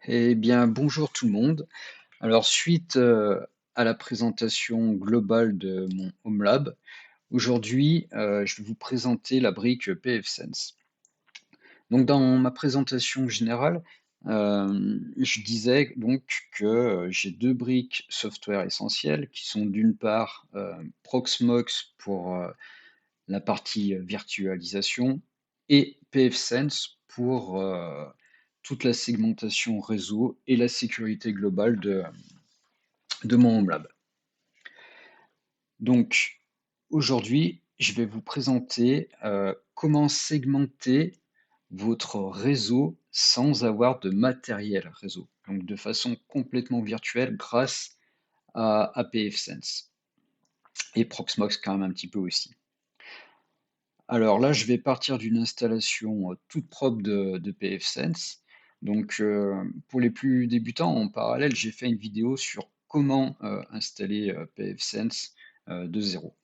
Eh bien, bonjour tout le monde. Alors, suite à la présentation globale de mon Home Lab, aujourd'hui, je vais vous présenter la brique pfSense. Donc, dans ma présentation générale, je disais donc que j'ai deux briques software essentielles qui sont d'une part Proxmox pour la partie virtualisation et pfSense pour toute la segmentation réseau et la sécurité globale de mon Home Lab. Donc aujourd'hui, je vais vous présenter comment segmenter votre réseau sans avoir de matériel réseau, donc de façon complètement virtuelle grâce à pfSense et Proxmox quand même un petit peu aussi. Alors là, je vais partir d'une installation toute propre de pfSense. Donc, pour les plus débutants, en parallèle, j'ai fait une vidéo sur comment installer pfSense de zéro.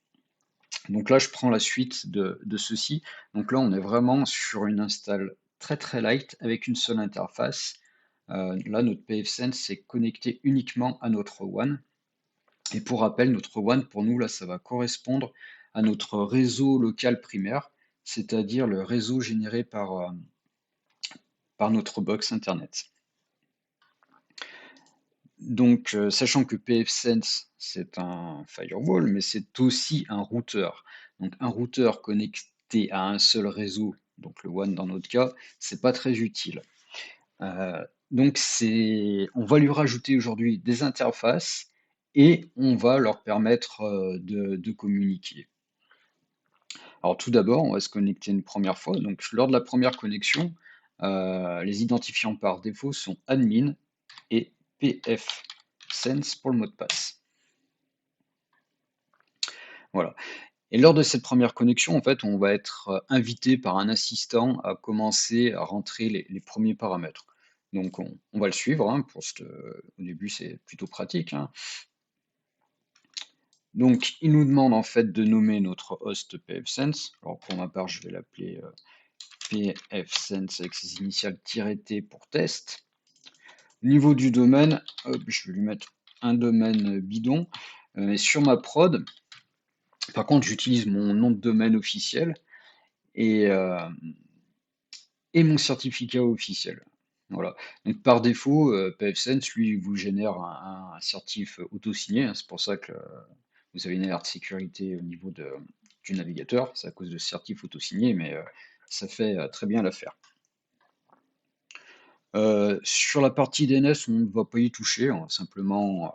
Donc là, je prends la suite de ceci. Donc là, on est vraiment sur une install très très light avec une seule interface. Là, notre pfSense est connecté uniquement à notre WAN. Et pour rappel, notre WAN, pour nous, là, ça va correspondre à notre réseau local primaire, c'est-à-dire le réseau généré par notre box Internet. Donc, sachant que pfSense, c'est un firewall, mais c'est aussi un routeur. Donc, un routeur connecté à un seul réseau, donc le WAN dans notre cas, c'est pas très utile. Donc, on va lui rajouter aujourd'hui des interfaces et on va leur permettre de communiquer. Alors tout d'abord, on va se connecter une première fois. Donc lors de la première connexion, les identifiants par défaut sont admin et pfSense pour le mot de passe. Voilà. Et lors de cette première connexion, en fait, on va être invité par un assistant à commencer à rentrer les premiers paramètres. Donc on va le suivre, hein, au début c'est plutôt pratique, hein. Donc il nous demande en fait de nommer notre host pfSense. Alors pour ma part, je vais l'appeler pfSense avec ses initiales -t pour test. Au niveau du domaine, hop, je vais lui mettre un domaine bidon. Et sur ma prod, par contre, j'utilise mon nom de domaine officiel et, euh, et mon certificat officiel. Voilà. Donc par défaut, pfSense, lui, vous génère un certif auto-signé, hein. C'est pour ça que vous avez une alerte sécurité au niveau du navigateur. C'est à cause de ce certif auto-signé, mais ça fait très bien l'affaire. Sur la partie DNS, on ne va pas y toucher, on va simplement,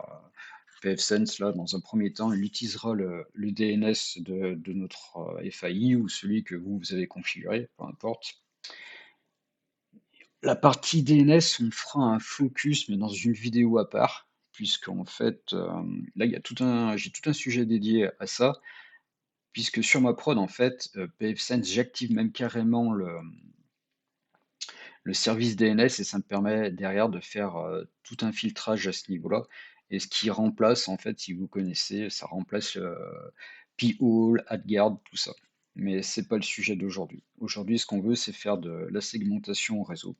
pfSense là, dans un premier temps, il utilisera le DNS de notre, FAI ou celui que vous avez configuré, peu importe. La partie DNS, on fera un focus, mais dans une vidéo à part, puisqu'en fait, là, j'ai tout un sujet dédié à ça, puisque sur ma prod, en fait, pfSense, j'active même carrément le service DNS et ça me permet derrière de faire tout un filtrage à ce niveau-là. Et ce qui remplace, en fait, si vous connaissez, ça remplace P-Hole, AdGuard, tout ça. Mais c'est pas le sujet d'aujourd'hui. Aujourd'hui, ce qu'on veut, c'est faire de la segmentation au réseau.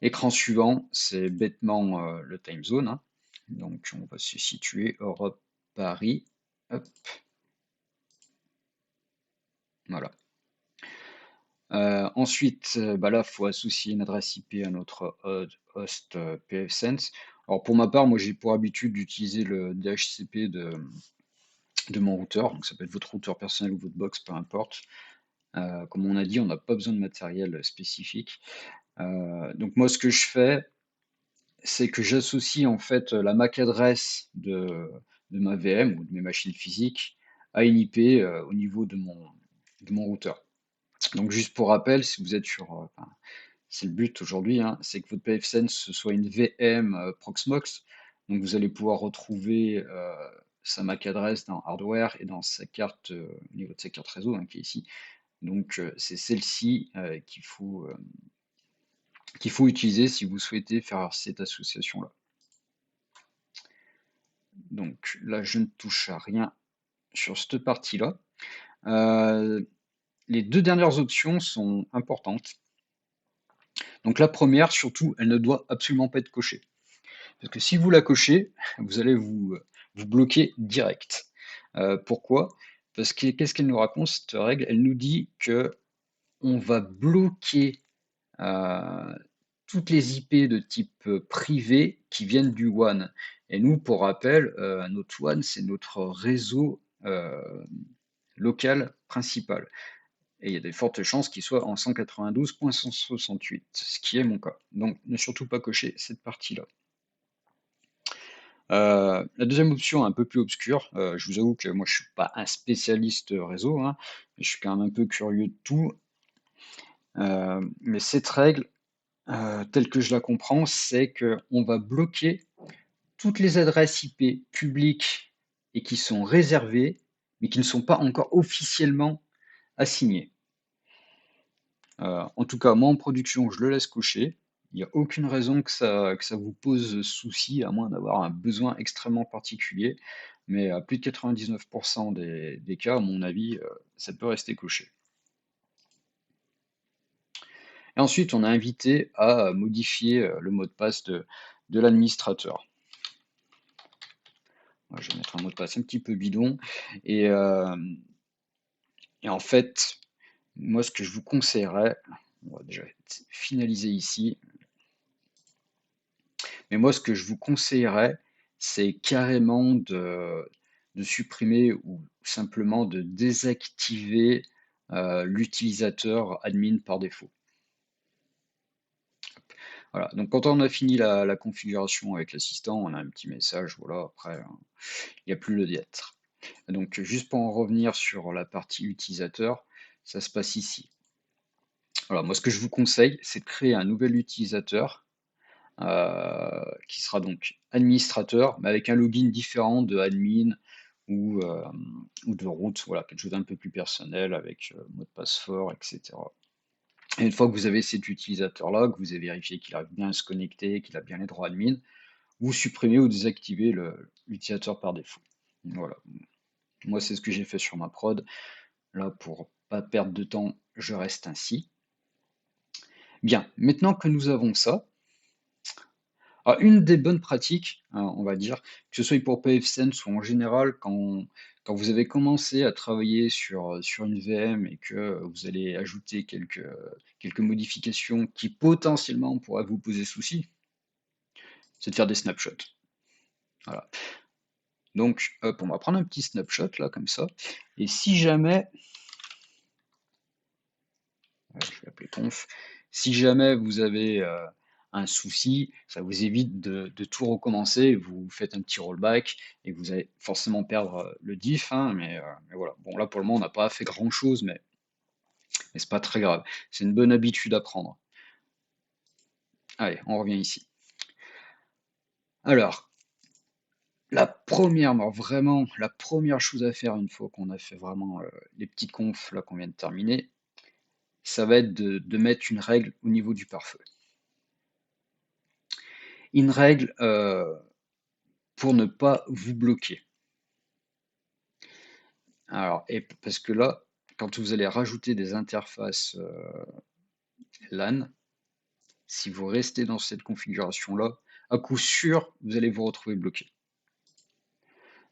Écran suivant, c'est bêtement le time zone, hein. Donc, on va se situer Europe, Paris. Hop, voilà. Ensuite, bah là, il faut associer une adresse IP à notre host pfSense. Alors pour ma part, moi j'ai pour habitude d'utiliser le DHCP de mon routeur, donc ça peut être votre routeur personnel ou votre box, peu importe. Comme on a dit, on n'a pas besoin de matériel spécifique. Donc moi ce que je fais, c'est que j'associe en fait la MAC adresse de ma VM ou de mes machines physiques à une IP au niveau de mon routeur. Donc juste pour rappel, si vous êtes enfin, c'est le but aujourd'hui, hein, c'est que votre pfSense ce soit une VM Proxmox. Donc vous allez pouvoir retrouver sa MAC adresse dans hardware et dans sa carte, au niveau de sa carte réseau, hein, qui est ici. Donc c'est celle-ci qu'il faut utiliser si vous souhaitez faire cette association-là. Donc là, je ne touche à rien sur cette partie-là. Les deux dernières options sont importantes. Donc la première, surtout, elle ne doit absolument pas être cochée. Parce que si vous la cochez, vous allez vous bloquer direct. Pourquoi? Parce que qu'est-ce qu'elle nous raconte, cette règle? Elle nous dit que on va bloquer toutes les IP de type privé qui viennent du WAN. Et nous, pour rappel, notre WAN, c'est notre réseau local principal. Et il y a des fortes chances qu'il soit en 192.168, ce qui est mon cas. Donc, ne surtout pas cocher cette partie-là. La deuxième option, un peu plus obscure, je vous avoue que moi je suis pas un spécialiste réseau, hein, mais je suis quand même un peu curieux de tout. Mais cette règle, telle que je la comprends, c'est qu'on va bloquer toutes les adresses IP publiques et qui sont réservées, mais qui ne sont pas encore officiellement assignées. En tout cas, moi en production, je le laisse coucher. Il n'y a aucune raison que ça vous pose souci, à moins d'avoir un besoin extrêmement particulier. Mais à plus de 99% des cas, à mon avis, ça peut rester couché. Et ensuite, on a invité à modifier le mot de passe de l'administrateur. Je vais mettre un mot de passe un petit peu bidon. Et, euh, et en fait, moi, ce que je vous conseillerais, on va déjà finaliser ici, mais moi, ce que je vous conseillerais, c'est carrément de supprimer ou simplement de désactiver l'utilisateur admin par défaut. Voilà, donc quand on a fini la configuration avec l'assistant, on a un petit message, voilà, après, il n'y a plus le diète. Donc juste pour en revenir sur la partie utilisateur, ça se passe ici. Voilà, moi ce que je vous conseille, c'est de créer un nouvel utilisateur qui sera donc administrateur, mais avec un login différent de admin ou de route, voilà, quelque chose d'un peu plus personnel avec mot de passe fort, etc. Et une fois que vous avez cet utilisateur-là, que vous avez vérifié qu'il arrive bien à se connecter, qu'il a bien les droits admin, vous supprimez ou désactivez l'utilisateur par défaut. Voilà. Moi, c'est ce que j'ai fait sur ma prod. Là, pour pas perdre de temps, je reste ainsi. Bien, maintenant que nous avons ça, alors une des bonnes pratiques, hein, on va dire, que ce soit pour PFSense ou en général, quand vous avez commencé à travailler sur une VM et que vous allez ajouter quelques modifications qui potentiellement pourraient vous poser souci, c'est de faire des snapshots. Voilà. Donc, hop, on va prendre un petit snapshot là, comme ça. Et si jamais, je vais appeler conf, si jamais vous avez un souci, ça vous évite de tout recommencer, vous faites un petit rollback et vous allez forcément perdre le diff, hein, mais voilà. Bon, là pour le moment, on n'a pas fait grand chose, mais c'est pas très grave. C'est une bonne habitude à prendre. Allez, on revient ici. Alors, vraiment, la première chose à faire une fois qu'on a fait vraiment les petits confs là qu'on vient de terminer, ça va être de mettre une règle au niveau du pare-feu. Une règle pour ne pas vous bloquer. Alors, et parce que là, quand vous allez rajouter des interfaces LAN, si vous restez dans cette configuration-là, à coup sûr, vous allez vous retrouver bloqué.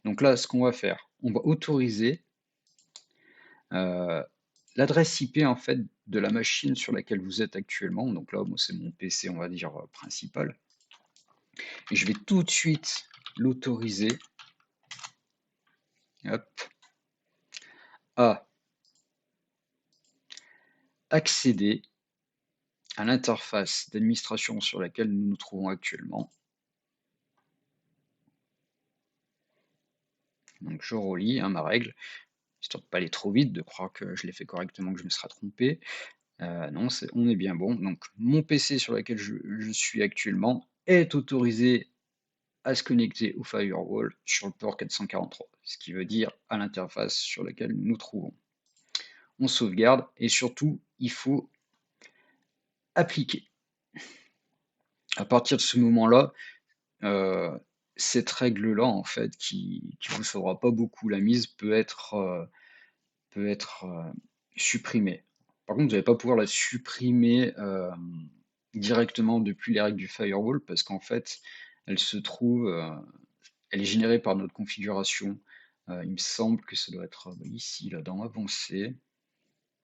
Donc là, ce qu'on va faire, on va autoriser l'adresse IP en fait de la machine sur laquelle vous êtes actuellement. Donc là, moi, c'est mon PC, on va dire, principal. Et je vais tout de suite l'autoriser à accéder à l'interface d'administration sur laquelle nous nous trouvons actuellement. Donc je relis ma règle, histoire de ne pas aller trop vite, de croire que je l'ai fait correctement, que je me serai trompé. Non, on est bien bon. Donc mon PC sur lequel je suis actuellement est autorisé à se connecter au firewall sur le port 443, ce qui veut dire à l'interface sur laquelle nous nous trouvons. On sauvegarde et surtout, il faut appliquer. À partir de ce moment-là, cette règle-là, en fait, qui vous sauvera pas beaucoup la mise, peut être supprimée. Par contre, vous n'allez pas pouvoir la supprimer directement depuis les règles du firewall parce qu'en fait, elle se trouve, elle est générée par notre configuration. Il me semble que ça doit être ici, là, dans Avancée.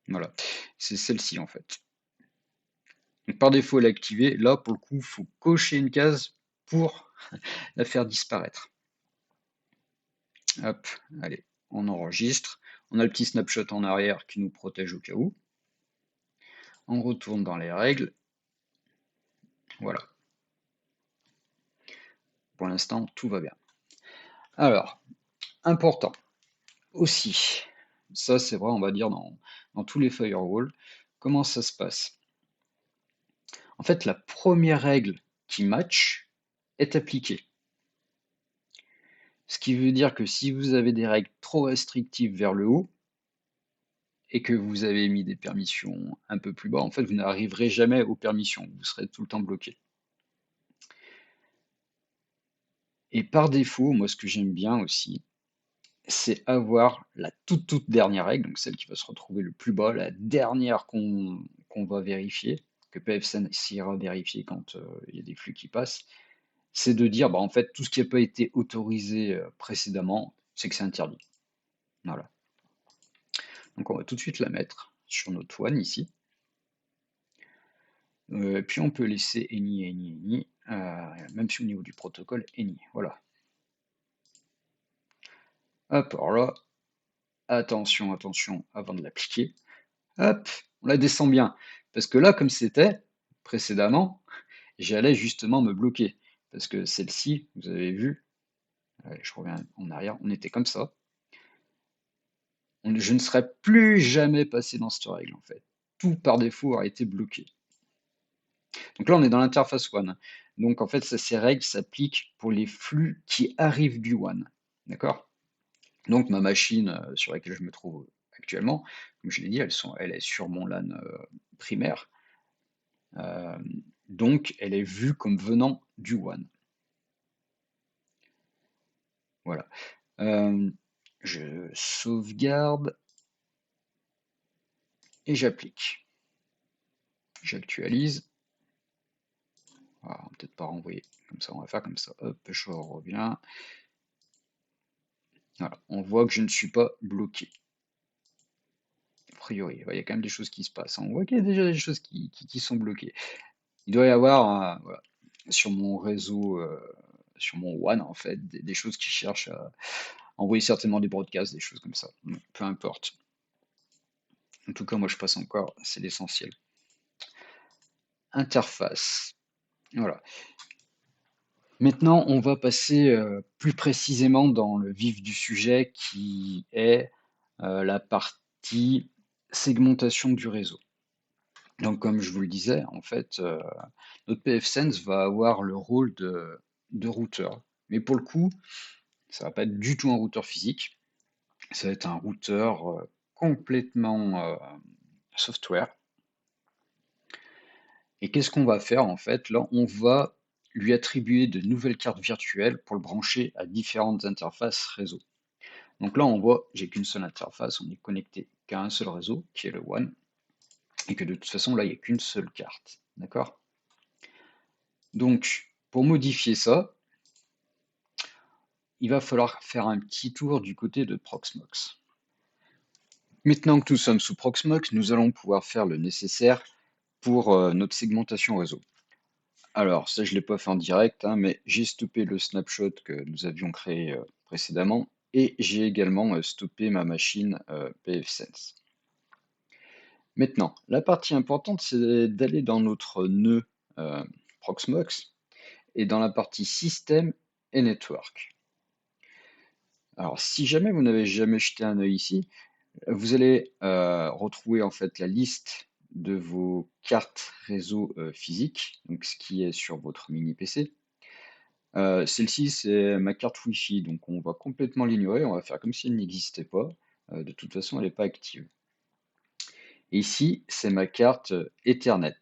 Voilà, c'est celle-ci en fait. Donc par défaut, elle est activée. Là, pour le coup, il faut cocher une case pour la faire disparaître. Hop, allez, on enregistre. On a le petit snapshot en arrière qui nous protège au cas où. On retourne dans les règles. Voilà. Pour l'instant, tout va bien. Alors, important aussi, ça c'est vrai, on va dire dans tous les firewalls, comment ça se passe? En fait, la première règle qui match est appliquée. Ce qui veut dire que si vous avez des règles trop restrictives vers le haut et que vous avez mis des permissions un peu plus bas, en fait, vous n'arriverez jamais aux permissions, vous serez tout le temps bloqué. Et par défaut, moi ce que j'aime bien aussi, c'est avoir la toute dernière règle, donc celle qui va se retrouver le plus bas, la dernière qu'on va vérifier, que pfSense ira vérifier quand il y a des flux qui passent, c'est de dire, bah, en fait, tout ce qui n'a pas été autorisé précédemment, c'est que c'est interdit. Voilà. Donc on va tout de suite la mettre sur notre one ici. Puis on peut laisser any, même si au niveau du protocole, any. Voilà. Hop, alors là, attention, avant de l'appliquer. Hop, on la descend bien. Parce que là, comme c'était précédemment, j'allais justement me bloquer. Parce que celle-ci, vous avez vu, allez, je reviens en arrière, on était comme ça. Je ne serais plus jamais passé dans cette règle, en fait. Tout par défaut a été bloqué. Donc là, on est dans l'interface one. Donc en fait, ces règles s'appliquent pour les flux qui arrivent du one. D'accord? Donc ma machine sur laquelle je me trouve actuellement, comme je l'ai dit, elle est sur mon LAN primaire. Donc elle est vue comme venant du one. Voilà. Je sauvegarde et j'applique. J'actualise. Voilà, on va peut-être pas renvoyer comme ça, on va faire comme ça. Hop, je reviens. Voilà, on voit que je ne suis pas bloqué. A priori, il y a quand même des choses qui se passent. On voit qu'il y a déjà des choses qui sont bloquées. Il doit y avoir voilà, sur mon réseau, sur mon WAN en fait, des choses qui cherchent à envoyer certainement des broadcasts, des choses comme ça. Donc, peu importe. En tout cas, moi je passe encore, c'est l'essentiel. Interface. Voilà. Maintenant, on va passer plus précisément dans le vif du sujet qui est la partie segmentation du réseau. Donc, comme je vous le disais, en fait, notre pfSense va avoir le rôle de routeur. Mais pour le coup, ça va pas être du tout un routeur physique. Ça va être un routeur complètement software. Et qu'est-ce qu'on va faire en fait? Là, on va lui attribuer de nouvelles cartes virtuelles pour le brancher à différentes interfaces réseau. Donc là, on voit, j'ai qu'une seule interface, on est connecté qu'à un seul réseau, qui est le WAN, et que de toute façon, là, il n'y a qu'une seule carte. D'accord? Donc, pour modifier ça, il va falloir faire un petit tour du côté de Proxmox. Maintenant que nous sommes sous Proxmox, nous allons pouvoir faire le nécessaire pour notre segmentation réseau. Alors, ça, je ne l'ai pas fait en direct, hein, mais j'ai stoppé le snapshot que nous avions créé précédemment et j'ai également stoppé ma machine pfSense. Maintenant, la partie importante, c'est d'aller dans notre nœud Proxmox et dans la partie système et network. Alors, si jamais vous n'avez jamais jeté un œil ici, vous allez retrouver en fait la liste de vos cartes réseau physiques, donc ce qui est sur votre mini PC. Celle-ci, c'est ma carte Wi-Fi, donc on va complètement l'ignorer, on va faire comme si elle n'existait pas. De toute façon, elle n'est pas active. Et ici, c'est ma carte Ethernet.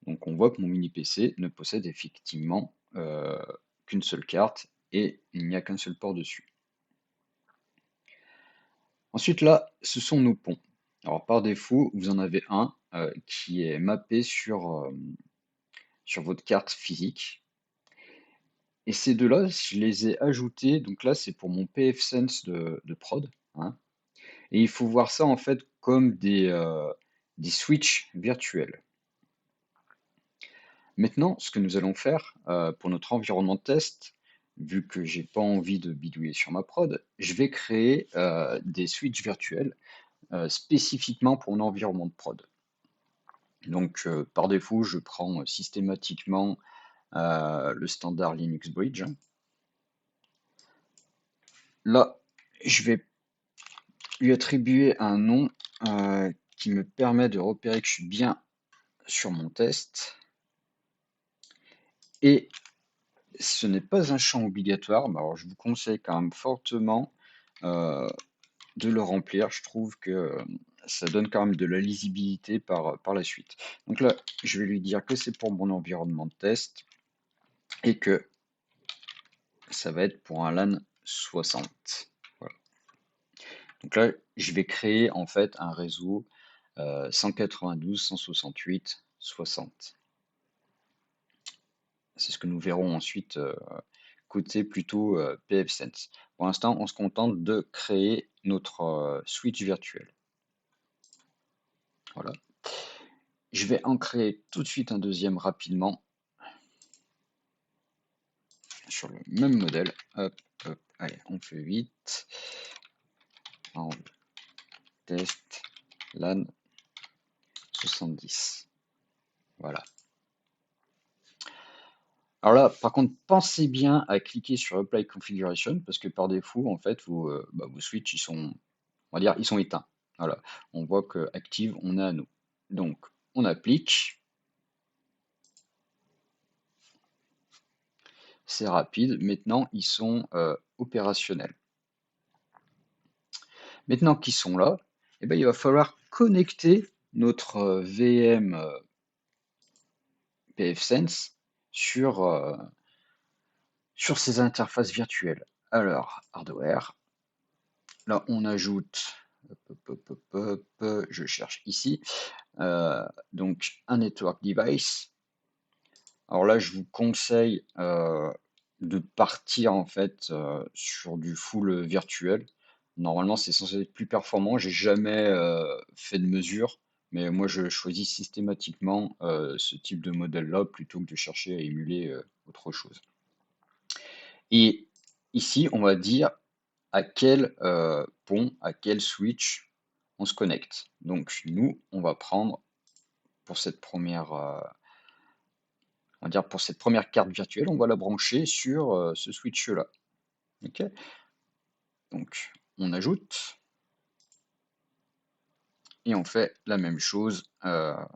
Donc on voit que mon mini PC ne possède effectivement qu'une seule carte et il n'y a qu'un seul port dessus. Ensuite, là, ce sont nos ponts. Alors par défaut, vous en avez un qui est mappé sur sur votre carte physique. Et ces deux-là, je les ai ajoutés, donc là c'est pour mon pfSense de prod, hein. Et il faut voir ça en fait comme des switches virtuels. Maintenant, ce que nous allons faire pour notre environnement de test, vu que j'ai pas envie de bidouiller sur ma prod, je vais créer des switches virtuels spécifiquement pour mon environnement de prod. Donc par défaut, je prends systématiquement le standard Linux Bridge. Là, je vais lui attribuer un nom qui me permet de repérer que je suis bien sur mon test. Et ce n'est pas un champ obligatoire, mais alors je vous conseille quand même fortement de le remplir. Je trouve que ça donne quand même de la lisibilité par la suite. Donc là, je vais lui dire que c'est pour mon environnement de test et que ça va être pour un LAN 60. Voilà. Donc là, je vais créer en fait un réseau 192, 168, 60. C'est ce que nous verrons ensuite côté plutôt pfSense. Pour l'instant, on se contente de créer notre switch virtuel. Voilà. Je vais en créer tout de suite un deuxième rapidement sur le même modèle. Hop, hop, allez, on fait vite. En test LAN 70. Voilà. Alors là, par contre, pensez bien à cliquer sur Apply Configuration parce que par défaut, en fait, vos switches, on va dire, ils sont éteints. Voilà. On voit que Active, on est à nous. Donc, on applique. C'est rapide. Maintenant, ils sont opérationnels. Maintenant qu'ils sont là, eh ben, il va falloir connecter notre VM pfSense sur ces interfaces virtuelles. Alors, hardware, là on ajoute, je cherche ici, donc un network device. Alors là, je vous conseille de partir en fait sur du full virtuel. Normalement, c'est censé être plus performant. J'ai jamais fait de mesure, mais moi, je choisis systématiquement ce type de modèle-là plutôt que de chercher à émuler autre chose. Et ici, on va dire à quel pont, à quel switch on se connecte. Donc, nous, on va prendre pour cette première on va dire pour cette première carte virtuelle, on va la brancher sur ce switch-là. Ok. Donc, on ajoute et on fait la même chose. On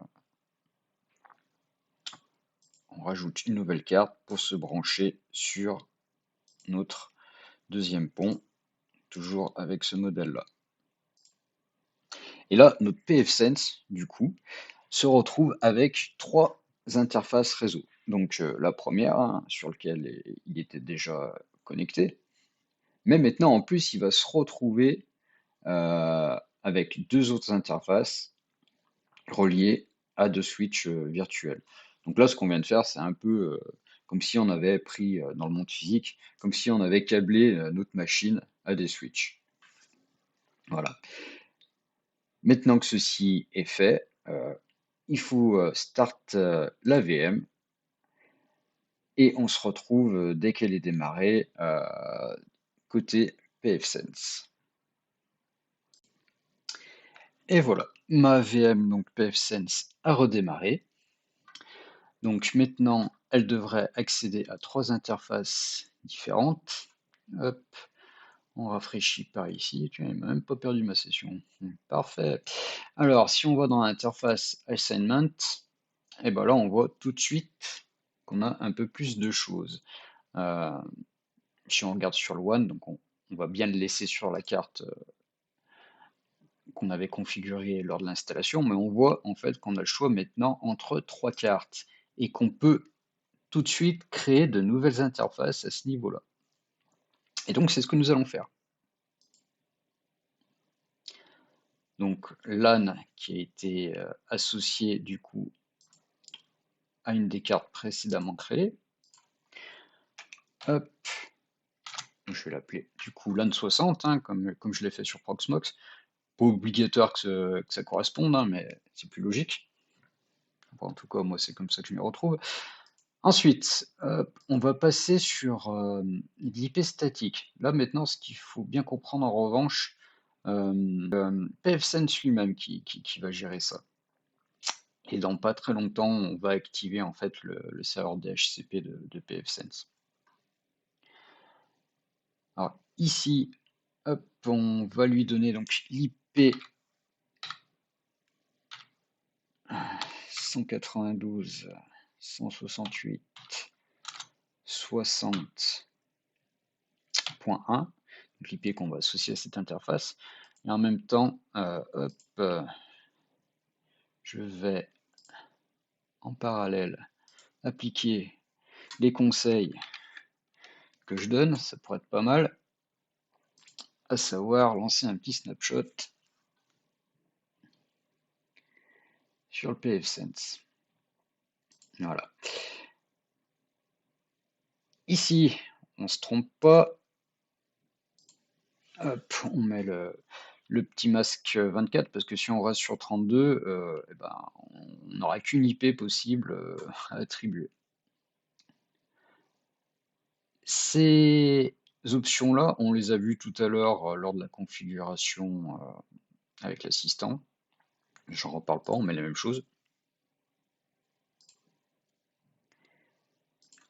rajoute une nouvelle carte pour se brancher sur notre deuxième pont, toujours avec ce modèle-là. Et là, notre pfSense, du coup, se retrouve avec trois interfaces réseau. Donc, la première, hein, sur laquelle il était déjà connecté. Mais maintenant, en plus, il va se retrouver avec deux autres interfaces reliées à deux switches virtuels. Donc là, ce qu'on vient de faire, c'est un peu comme si on avait pris dans le monde physique, comme si on avait câblé notre machine à des switches. Voilà. Maintenant que ceci est fait, il faut start la VM et on se retrouve dès qu'elle est démarrée côté pfSense. Et voilà, ma VM donc pfSense a redémarré. Donc maintenant, elle devrait accéder à trois interfaces différentes. Hop, on rafraîchit par ici. Tu n'as même pas perdu ma session. Parfait. Alors, si on va dans l'interface Assignment, et ben là, on voit tout de suite qu'on a un peu plus de choses. Si on regarde sur le One, donc on va bien le laisser sur la carte qu'on avait configurée lors de l'installation, mais on voit en fait qu'on a le choix maintenant entre trois cartes et qu'on peut tout de suite créer de nouvelles interfaces à ce niveau-là. Et donc, c'est ce que nous allons faire. Donc, LAN qui a été associé du coup à une des cartes précédemment créées. Hop, je vais l'appeler du coup LAN 60, hein, comme je l'ai fait sur Proxmox. Pas obligatoire que ça corresponde, hein, mais c'est plus logique. Enfin, en tout cas, moi, c'est comme ça que je m'y retrouve. Ensuite, on va passer sur l'IP statique. Là, maintenant, ce qu'il faut bien comprendre en revanche, pfSense lui-même qui va gérer ça. Et dans pas très longtemps, on va activer en fait le serveur DHCP de pfSense. Alors ici, hop, on va lui donner donc l'IP 192.168.60.1, l'IP qu'on va associer à cette interface. Et en même temps, hop, je vais en parallèle appliquer les conseils que je donne, ça pourrait être pas mal, à savoir lancer un petit snapshot sur le pfSense. Voilà. Ici, on ne se trompe pas. Hop, on met le petit masque 24 parce que si on reste sur 32, eh ben, on n'aura qu'une IP possible à attribuer. Ces options-là, on les a vues tout à l'heure lors de la configuration avec l'assistant. J'en reparle pas, on met la même chose.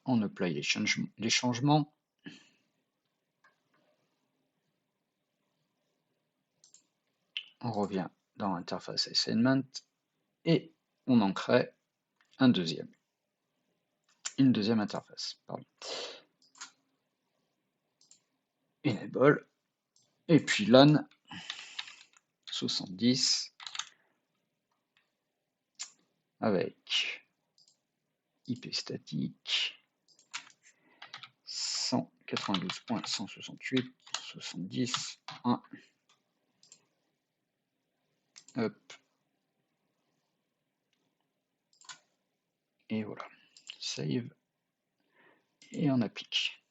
On apply les changements. On revient dans l'interface assignment et on en crée une deuxième interface. Pardon. Enable. Et puis LAN 70 avec IP statique 192.168.70.1. Hop. Et voilà. Save. Et on applique.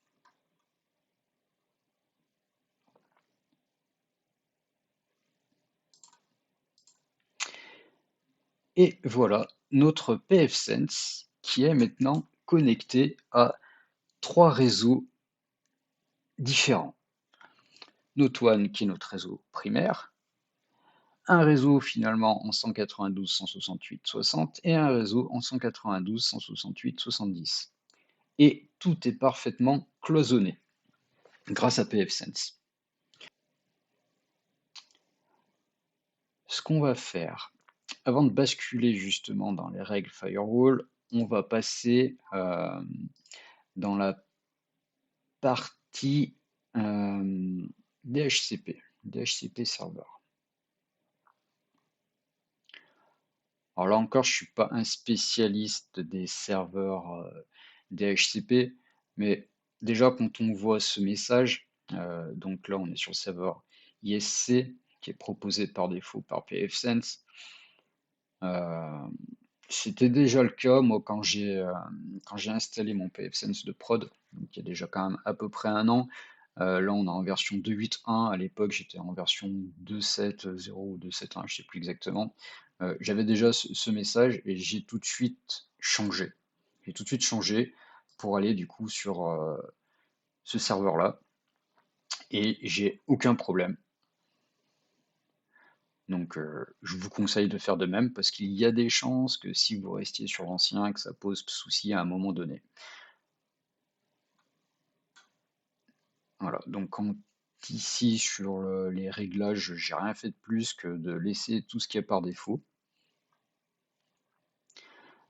Et voilà notre pfSense qui est maintenant connecté à 3 réseaux différents. Note one qui est notre réseau primaire, un réseau finalement en 192.168.60 et un réseau en 192.168.70. Et tout est parfaitement cloisonné grâce à pfSense. Ce qu'on va faire, avant de basculer justement dans les règles firewall, on va passer dans la partie DHCP serveur. Alors là encore, je ne suis pas un spécialiste des serveurs DHCP, mais déjà quand on voit ce message, donc là on est sur le serveur ISC qui est proposé par défaut par pfSense. C'était déjà le cas moi quand j'ai installé mon pfSense de prod, donc il y a déjà quand même à peu près un an. Là on est en version 2.8.1, à l'époque j'étais en version 2.7.0 ou 2.7.1, je sais plus exactement. J'avais déjà ce message et j'ai tout de suite changé. J'ai tout de suite changé pour aller du coup sur ce serveur-là et j'ai aucun problème. Donc je vous conseille de faire de même parce qu'il y a des chances que si vous restiez sur l'ancien, que ça pose souci à un moment donné. Voilà, donc quand ici sur les réglages, j'ai rien fait de plus que de laisser tout ce qu'il y a par défaut.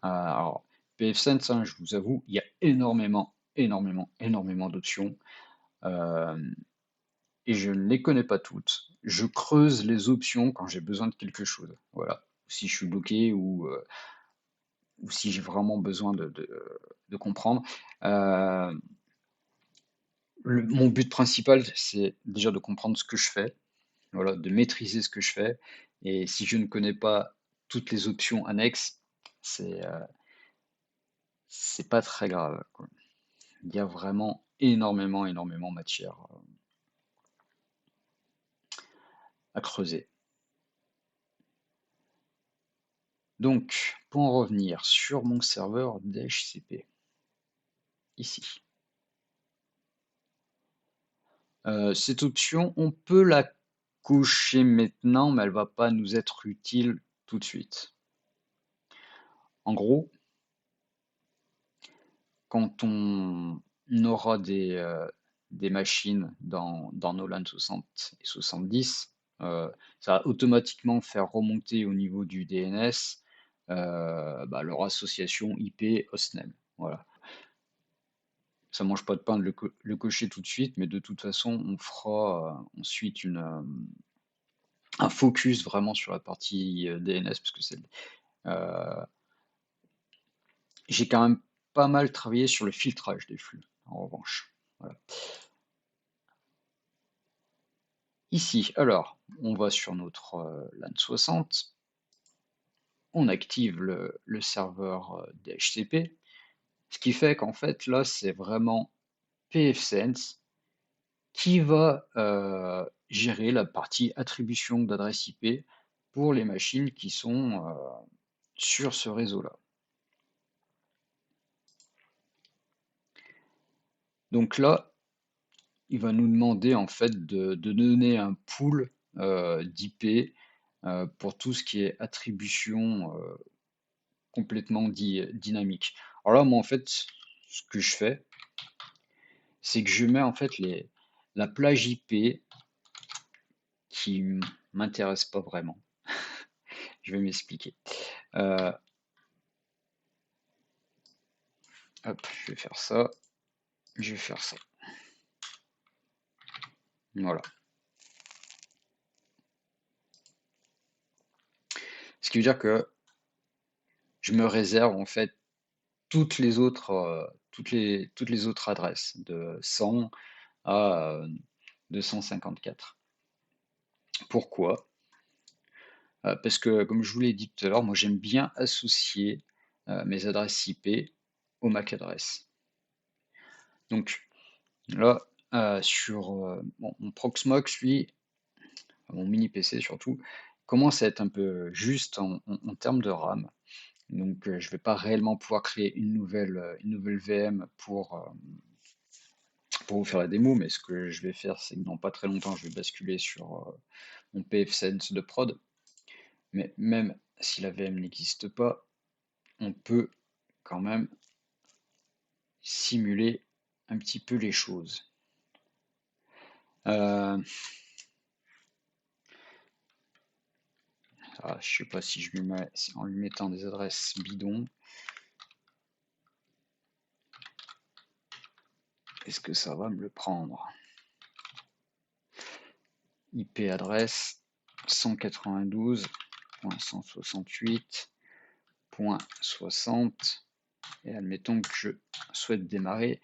Alors, pfSense, hein, je vous avoue, il y a énormément d'options. Et je ne les connais pas toutes. Je creuse les options quand j'ai besoin de quelque chose. Voilà. Si je suis bloqué ou si j'ai vraiment besoin de comprendre. Mon but principal, c'est déjà de comprendre ce que je fais, voilà, de maîtriser ce que je fais. Et si je ne connais pas toutes les options annexes, c'est c'est pas très grave, quoi. Il y a vraiment énormément, énormément matière à creuser. Donc, pour en revenir sur mon serveur DHCP, ici. Cette option, on peut la cocher maintenant, mais elle va pas nous être utile tout de suite. En gros, quand on aura des machines dans nos LAN 60 et 70, ça va automatiquement faire remonter au niveau du DNS leur association IP hostname. Voilà. Ça mange pas de pain de le cocher tout de suite, mais de toute façon, on fera ensuite un focus vraiment sur la partie DNS, parce que euh, j'ai quand même pas mal travaillé sur le filtrage des flux, en revanche. Voilà. Ici, alors, on va sur notre LAN 60, on active le serveur DHCP, ce qui fait qu'en fait, là, c'est vraiment pfSense qui va gérer la partie attribution d'adresse IP pour les machines qui sont sur ce réseau-là. Donc là, il va nous demander en fait de donner un pool d'IP pour tout ce qui est attribution complètement dynamique. Alors là, moi en fait, ce que je fais, c'est que je mets en fait la plage IP qui m'intéresse pas vraiment. Je vais m'expliquer. Euh, Hop, je vais faire ça, je vais faire ça. Voilà. Ce qui veut dire que je me réserve en fait toutes les autres adresses de 100 à 254. Pourquoi? Parce que comme je vous l'ai dit tout à l'heure, moi j'aime bien associer mes adresses IP au MAC adresse. Donc là, sur mon Proxmox, lui, mon mini PC surtout, commence à être un peu juste en termes de RAM. Donc je ne vais pas réellement pouvoir créer une nouvelle VM pour vous faire la démo, mais ce que je vais faire, c'est que dans pas très longtemps, je vais basculer sur mon pfSense de prod. Mais même si la VM n'existe pas, on peut quand même simuler un petit peu les choses. Je sais pas si je lui mets en lui mettant des adresses bidons. Est-ce que ça va me le prendre? IP adresse 192.168.60 et admettons que je souhaite démarrer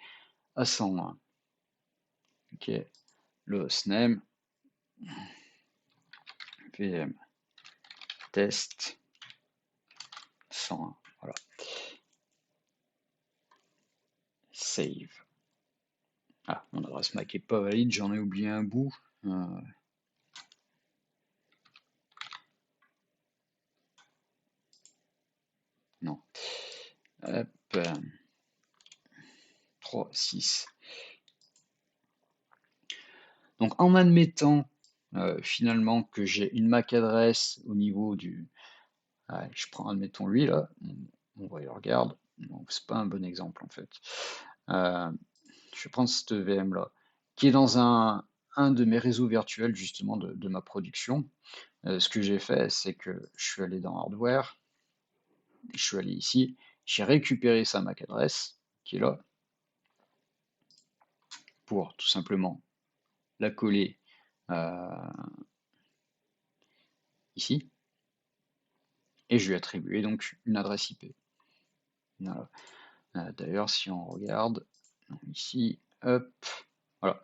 à 101. Ok, le hostname VM test 101. Voilà. Save. Ah, mon adresse MAC est pas valide, j'en ai oublié un bout. Non. Hop. 3, 6. Donc en admettant finalement que j'ai une MAC adresse au niveau du... je prends, admettons lui là, on va y regarder. C'est pas un bon exemple en fait. Je vais prendre cette VM là, qui est dans un de mes réseaux virtuels justement de ma production. Ce que j'ai fait, c'est que je suis allé dans Hardware, je suis allé ici, j'ai récupéré sa MAC adresse, qui est là, pour tout simplement la coller ici, et je lui ai attribué donc une adresse IP. Voilà. D'ailleurs, si on regarde ici, hop, voilà,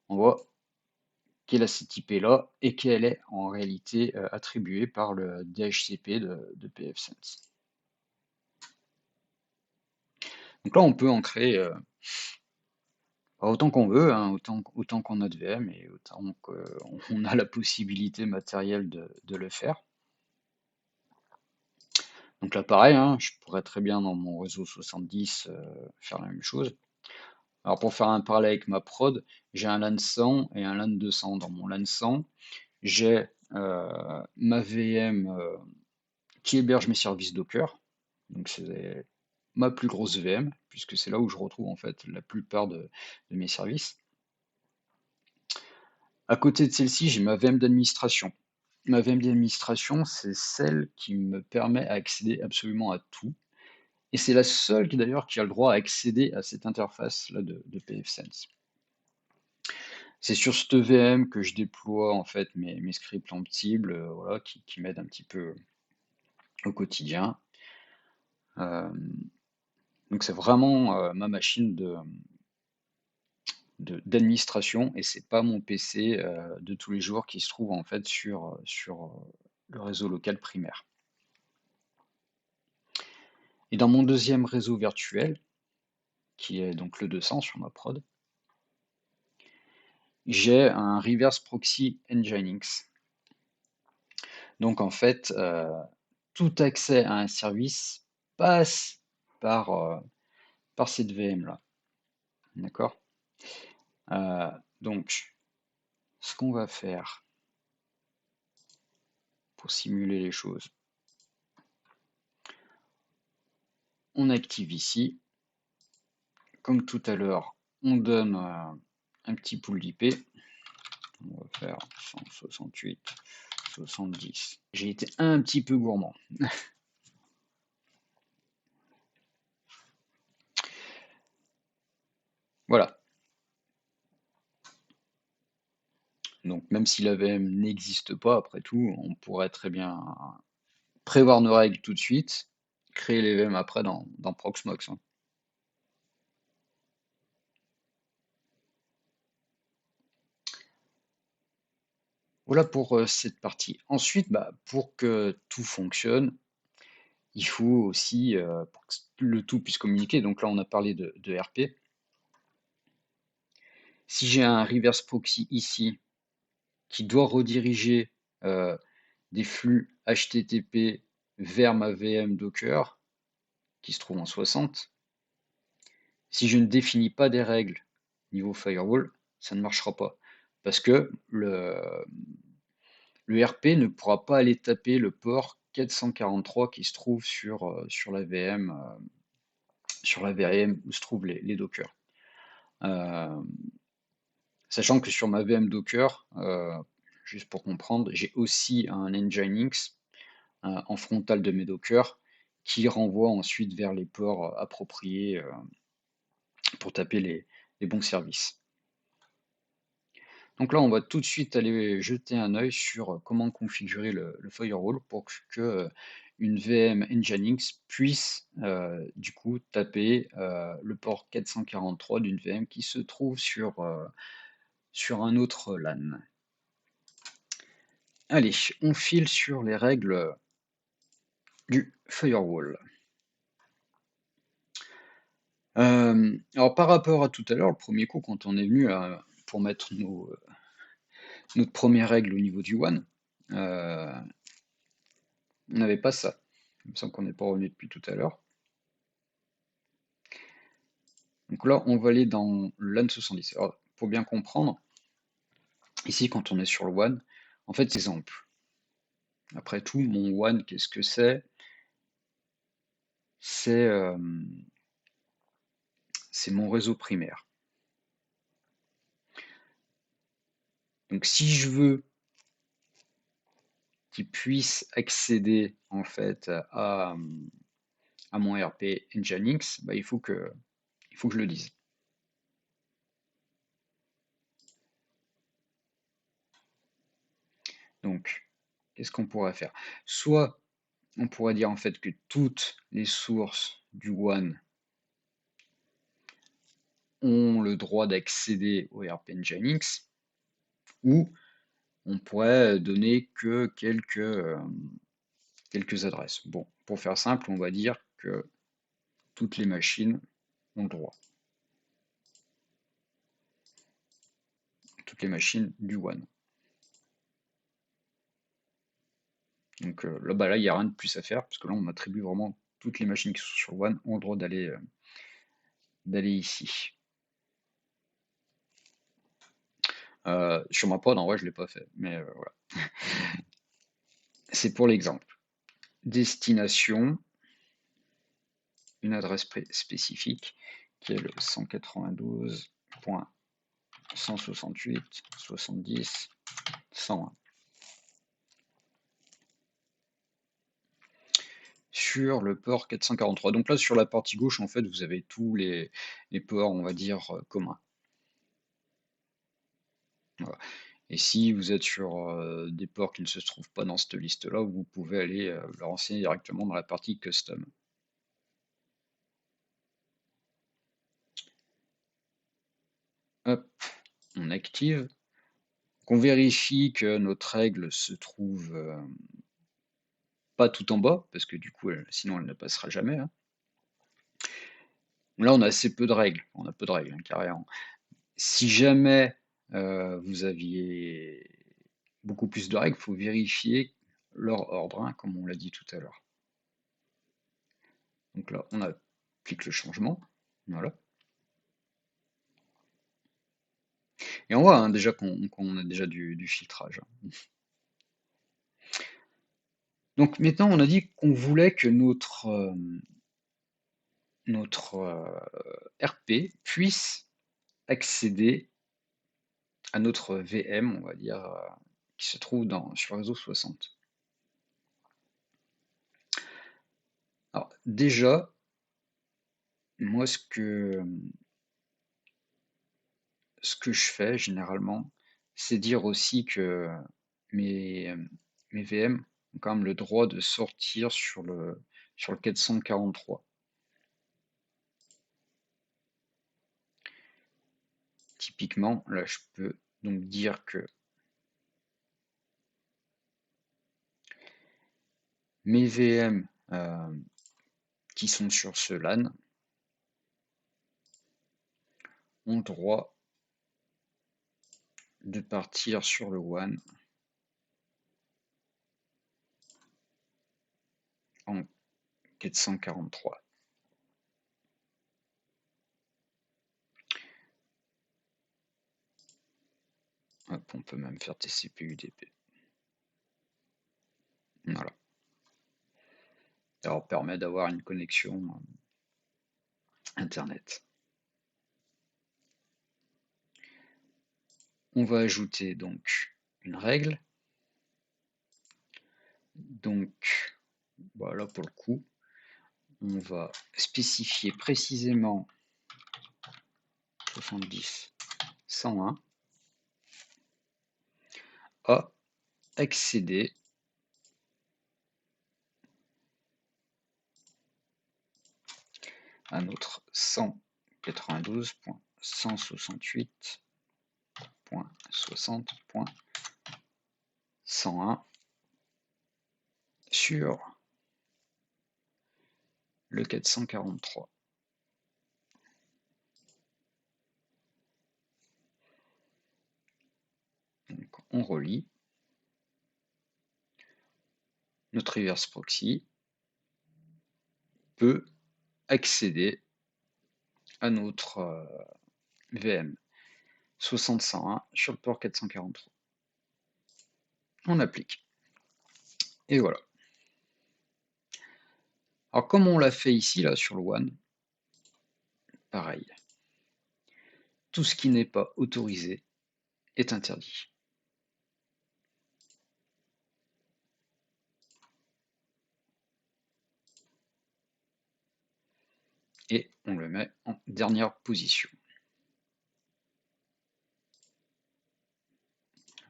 on voit qu'elle a cette IP là et qu'elle est en réalité attribuée par le DHCP de pfSense. Donc là, on peut en créer autant qu'on veut, hein, autant qu'on a de VM et autant qu'on a la possibilité matérielle de le faire. Donc là, pareil, hein, je pourrais très bien dans mon réseau 70 faire la même chose. Alors pour faire un parallèle avec ma prod, j'ai un LAN 100 et un LAN 200. Dans mon LAN 100, j'ai ma VM qui héberge mes services Docker. Donc c'est ma plus grosse VM, puisque c'est là où je retrouve en fait la plupart de mes services. À côté de celle-ci, j'ai ma VM d'administration. Ma VM d'administration, c'est celle qui me permet d'accéder absolument à tout. Et c'est la seule qui d'ailleurs qui a le droit à accéder à cette interface-là de pfSense. C'est sur cette VM que je déploie en fait mes scripts Ansible, voilà, qui m'aident un petit peu au quotidien. Donc c'est vraiment ma machine d'administration et c'est pas mon PC de tous les jours qui se trouve en fait sur le réseau local primaire. Et dans mon deuxième réseau virtuel, qui est donc le 200 sur ma prod, j'ai un reverse proxy Nginx. Donc en fait, tout accès à un service passe par, par cette VM-là. D'accord? Donc, ce qu'on va faire pour simuler les choses, on active ici. Comme tout à l'heure, on donne un petit pool d'IP. On va faire 168, 70. J'ai été un petit peu gourmand. Voilà. Donc même si la VM n'existe pas, après tout, on pourrait très bien prévoir nos règles tout de suite, créer les VM après dans Proxmox, hein. Voilà pour cette partie. Ensuite, pour que tout fonctionne, il faut aussi, pour que le tout puisse communiquer, donc là on a parlé de RP. Si j'ai un reverse proxy ici qui doit rediriger des flux HTTP vers ma VM Docker, qui se trouve en 60, si je ne définis pas des règles niveau firewall, ça ne marchera pas. Parce que le RP ne pourra pas aller taper le port 443 qui se trouve sur la VM où se trouvent les Docker. Sachant que sur ma VM Docker, juste pour comprendre, j'ai aussi un Nginx en frontal de mes Docker qui renvoie ensuite vers les ports appropriés pour taper les bons services. Donc là, on va tout de suite aller jeter un œil sur comment configurer le firewall pour que une VM Nginx puisse du coup taper le port 443 d'une VM qui se trouve sur un autre LAN. Allez, on file sur les règles du firewall. Alors par rapport à tout à l'heure, le premier coup, quand on est venu pour mettre notre première règle au niveau du WAN, on n'avait pas ça. Il me semble qu'on n'est pas revenu depuis tout à l'heure. Donc là, on va aller dans LAN 70. Alors, pour bien comprendre, ici, quand on est sur le WAN, en fait, c'est exemple. Après tout, mon WAN, qu'est-ce que c'est? C'est mon réseau primaire. Donc si je veux qu'il puisse accéder en fait à mon RP Nginx, il faut que je le dise. Donc, qu'est-ce qu'on pourrait faire? Soit on pourrait dire en fait que toutes les sources du WAN ont le droit d'accéder au RP Nginx, ou on pourrait donner que quelques adresses. Bon, pour faire simple, on va dire que toutes les machines ont le droit. Toutes les machines du WAN. Donc là, bah là, il n'y a rien de plus à faire, parce que là, on attribue vraiment toutes les machines qui sont sur le WAN ont le droit d'aller ici. Sur ma prod, en vrai, je ne l'ai pas fait, mais voilà. C'est pour l'exemple. Destination, une adresse spécifique qui est le 192.168.70.101. Sur le port 443. Donc là, sur la partie gauche, en fait, vous avez tous les ports, on va dire, communs. Voilà. Et si vous êtes sur des ports qui ne se trouvent pas dans cette liste-là, vous pouvez aller le renseigner directement dans la partie custom. Hop, on active. On vérifie que notre règle se trouve pas tout en bas, parce que du coup, sinon elle ne passera jamais, hein. Là, on a assez peu de règles. On a peu de règles, hein, carrément. Si jamais vous aviez beaucoup plus de règles, il faut vérifier leur ordre, hein, comme on l'a dit tout à l'heure. Donc là, on applique le changement. Voilà. Et on voit hein, déjà qu'on a déjà du filtrage. Donc maintenant, on a dit qu'on voulait que notre RP puisse accéder à notre VM, on va dire, qui se trouve sur le réseau 60. Alors déjà, moi ce que je fais généralement, c'est dire aussi que mes, mes VM ont quand même le droit de sortir sur le 443. Typiquement, là je peux donc dire que mes VM qui sont sur ce LAN ont le droit de partir sur le WAN en 443. Hop, on peut même faire TCP/UDP. Voilà. Ça leur permet d'avoir une connexion Internet. On va ajouter donc une règle. Donc, voilà pour le coup, on va spécifier précisément 70.101 à accéder à notre 192.168.60.101 sur le 443. Donc, on relie notre reverse proxy peut accéder à notre VM 60.101 sur le port 443. On applique. Et voilà. Alors comme on l'a fait ici, là, sur le WAN, pareil. Tout ce qui n'est pas autorisé est interdit. Et on le met en dernière position.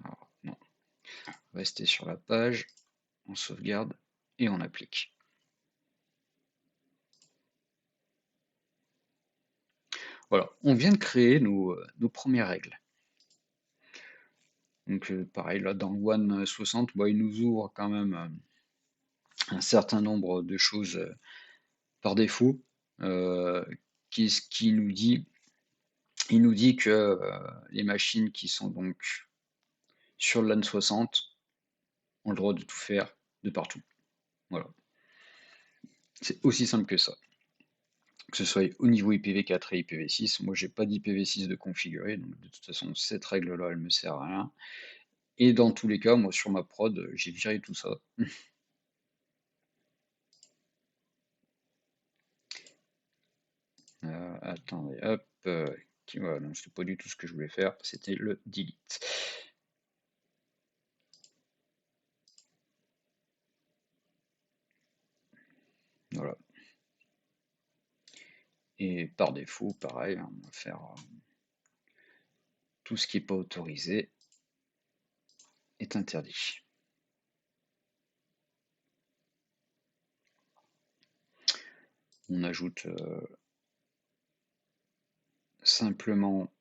Alors, non. Rester sur la page, on sauvegarde et on applique. Voilà, on vient de créer nos premières règles. Donc pareil, là dans le WAN 60, bah, il nous ouvre quand même un certain nombre de choses par défaut Qu'est-ce qu'il nous dit? Il nous dit que, les machines qui sont donc sur le LAN 60 ont le droit de tout faire de partout. Voilà. C'est aussi simple que ça. Que ce soit au niveau IPv4 et IPv6. Moi, j'ai pas d'IPv6 de configurer, donc de toute façon, cette règle-là, elle me sert à rien. Et dans tous les cas, moi, sur ma prod, j'ai viré tout ça. Attendez, hop, voilà, non, c'était pas du tout ce que je voulais faire, c'était le delete. Voilà. Et par défaut, pareil, hein, on va faire tout ce qui n'est pas autorisé est interdit. On ajoute simplement,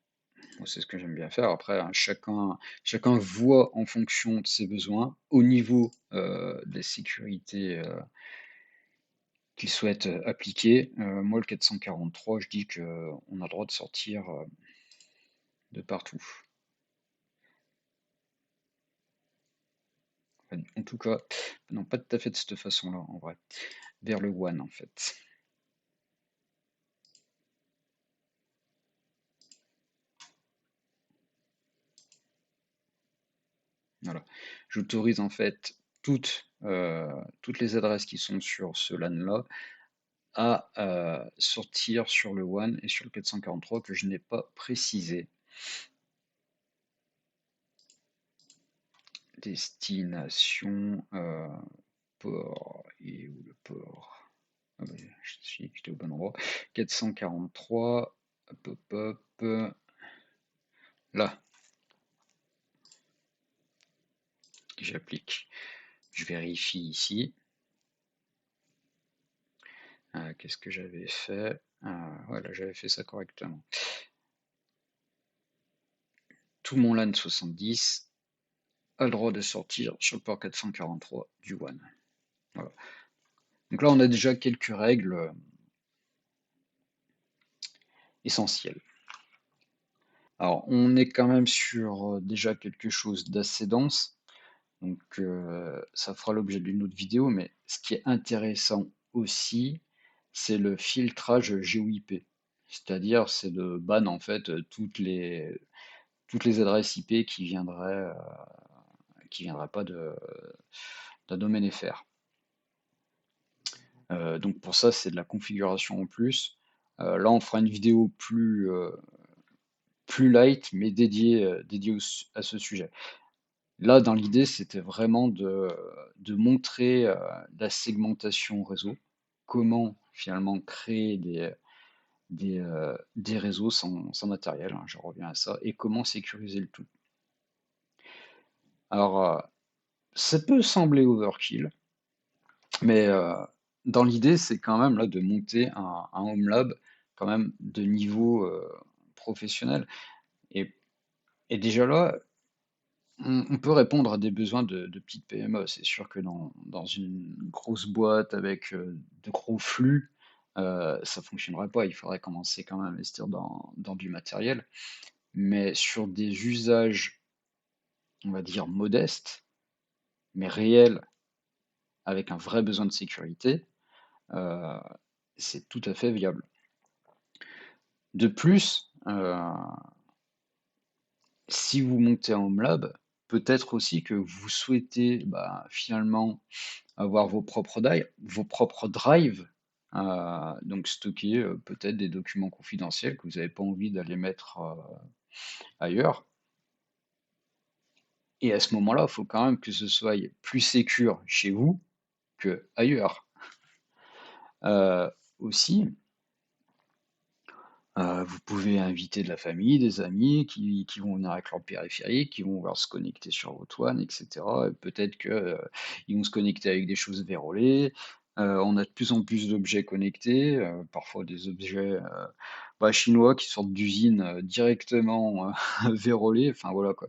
c'est ce que j'aime bien faire, après hein, chacun voit en fonction de ses besoins, au niveau des sécurités qu'il souhaite appliquer. Moi le 443, je dis qu'on a le droit de sortir de partout. En tout cas, non, pas tout à fait de cette façon-là, en vrai. Vers le one, en fait. Voilà. J'autorise en fait toutes les adresses qui sont sur ce LAN-là à sortir sur le one et sur le 443 que je n'ai pas précisé. Destination port. Et où le port? Ah bah, j'étais au bon endroit. 443, hop, hop, hop, là, j'applique. Je vérifie ici. Qu'est-ce que j'avais fait? Voilà, j'avais fait ça correctement. Tout mon LAN 70 a le droit de sortir sur le port 443 du WAN. Voilà. Donc là, on a déjà quelques règles essentielles. Alors, on est quand même sur déjà quelque chose d'assez dense, donc ça fera l'objet d'une autre vidéo, mais ce qui est intéressant aussi, c'est le filtrage GeoIP. C'est-à-dire, c'est de ban en fait toutes les adresses IP qui viendraient pas d'un domaine FR. Donc pour ça, c'est de la configuration en plus. Là, on fera une vidéo plus light, mais dédiée à ce sujet. Là, dans l'idée, c'était vraiment de montrer la segmentation réseau, comment finalement créer des réseaux sans matériel, hein, je reviens à ça, et comment sécuriser le tout. Alors, ça peut sembler overkill, mais dans l'idée, c'est quand même là de monter un home lab quand même de niveau professionnel. Et, et déjà là, on peut répondre à des besoins de petites PME. C'est sûr que dans une grosse boîte avec de gros flux, ça fonctionnerait pas. Il faudrait commencer quand même à investir dans du matériel. Mais sur des usages, on va dire, modestes, mais réels, avec un vrai besoin de sécurité, euh, c'est tout à fait viable. De plus, si vous montez en Home Lab, peut-être aussi que vous souhaitez finalement avoir vos propres drives, donc stocker peut-être des documents confidentiels que vous n'avez pas envie d'aller mettre ailleurs. Et à ce moment-là, il faut quand même que ce soit plus sécure chez vous que ailleurs. Aussi, vous pouvez inviter de la famille, des amis qui vont venir avec leur périphérique, qui vont vouloir se connecter sur votre WAN, et cetera. Et peut-être que, ils vont se connecter avec des choses vérolées. On a de plus en plus d'objets connectés, parfois des objets, chinois qui sortent d'usines, directement, vérolés, enfin voilà quoi.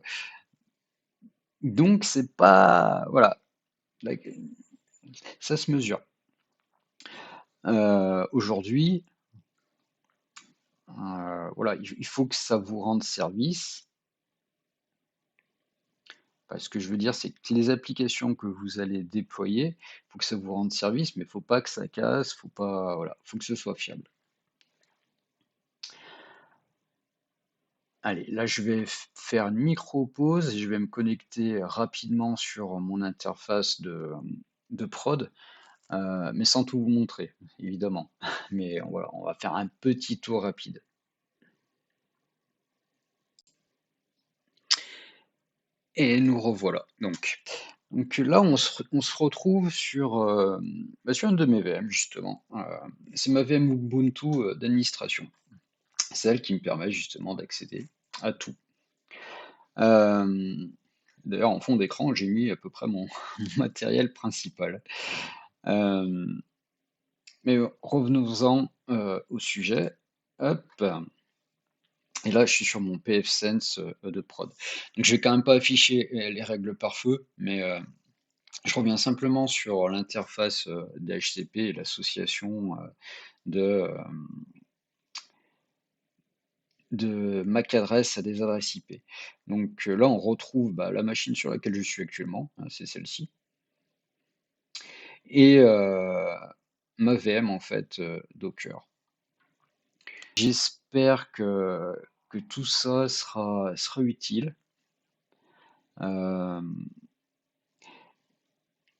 Donc c'est pas voilà, là ça se mesure. Aujourd'hui, Voilà, il faut que ça vous rende service. Ce que je veux dire, c'est que les applications que vous allez déployer, il faut que ça vous rende service, mais il faut pas que ça casse, faut pas, voilà, faut que ce soit fiable. Allez, là, je vais faire une micro pause et je vais me connecter rapidement sur mon interface de prod, mais sans tout vous montrer, évidemment. Mais voilà, on va faire un petit tour rapide. Et nous revoilà. Donc là, on se retrouve sur, sur une de mes VM justement. C'est ma VM Ubuntu d'administration. C'est elle qui me permet justement d'accéder à tout. Euh, D'ailleurs, en fond d'écran, j'ai mis à peu près mon, mon matériel principal. Euh, mais revenons-en au sujet. Hop. Et là, je suis sur mon pfSense de prod. Donc, je vais quand même pas afficher les règles par feu, mais je reviens simplement sur l'interface DHCP et l'association de, euh, de MAC adresse à des adresses IP. Donc là, on retrouve la machine sur laquelle je suis actuellement, hein, c'est celle-ci, et ma VM en fait Docker. J'espère que tout ça sera utile. Euh,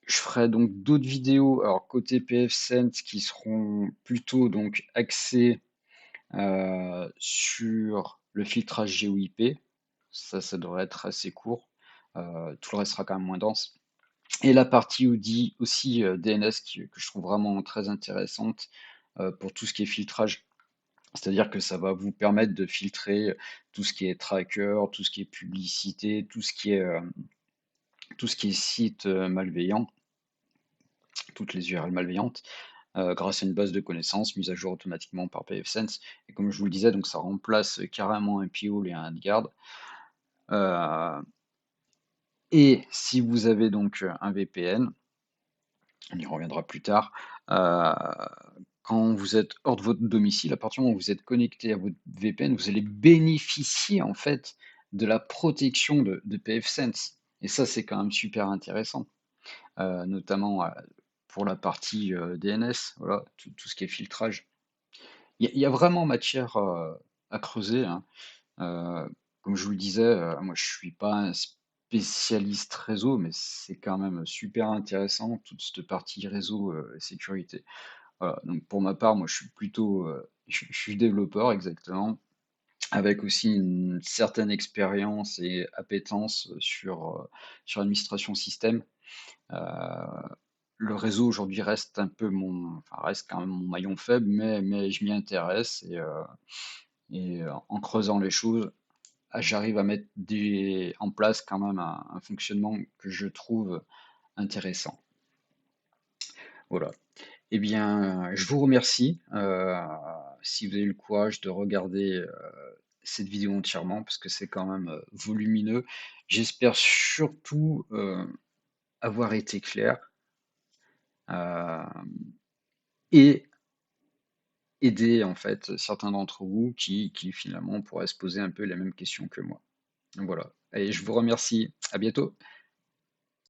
je ferai donc d'autres vidéos, alors côté pfSense, qui seront plutôt donc axées sur le filtrage GeoIP. Ça devrait être assez court. Tout le reste sera quand même moins dense. Et la partie aussi DNS que je trouve vraiment très intéressante pour tout ce qui est filtrage. C'est-à-dire que ça va vous permettre de filtrer tout ce qui est tracker, tout ce qui est publicité, tout ce qui est site malveillant, toutes les URL malveillantes, grâce à une base de connaissances mise à jour automatiquement par pfSense. Et comme je vous le disais, donc ça remplace carrément un Piole et un HandGuard. Et si vous avez donc un VPN, on y reviendra plus tard, quand vous êtes hors de votre domicile, à partir du moment où vous êtes connecté à votre VPN, vous allez bénéficier en fait de la protection de pfSense. Et ça, c'est quand même super intéressant, notamment pour la partie DNS, voilà, tout ce qui est filtrage. Il y a vraiment matière à creuser, hein. Heu, Comme je vous le disais, moi je suis pas un spécialiste réseau, mais c'est quand même super intéressant toute cette partie réseau, sécurité. Voilà, donc pour ma part, moi je suis plutôt, je suis développeur exactement, avec aussi une certaine expérience et appétence sur l'administration système. Heu, le réseau aujourd'hui reste un peu reste quand même mon maillon faible, mais je m'y intéresse et en creusant les choses, j'arrive à mettre en place quand même un fonctionnement que je trouve intéressant. Voilà. Eh bien, je vous remercie. Si vous avez eu le courage de regarder cette vidéo entièrement, parce que c'est quand même volumineux. J'espère surtout avoir été clair euh, et aider en fait certains d'entre vous qui finalement pourraient se poser un peu les mêmes questions que moi. Donc voilà. Et je vous remercie. À bientôt.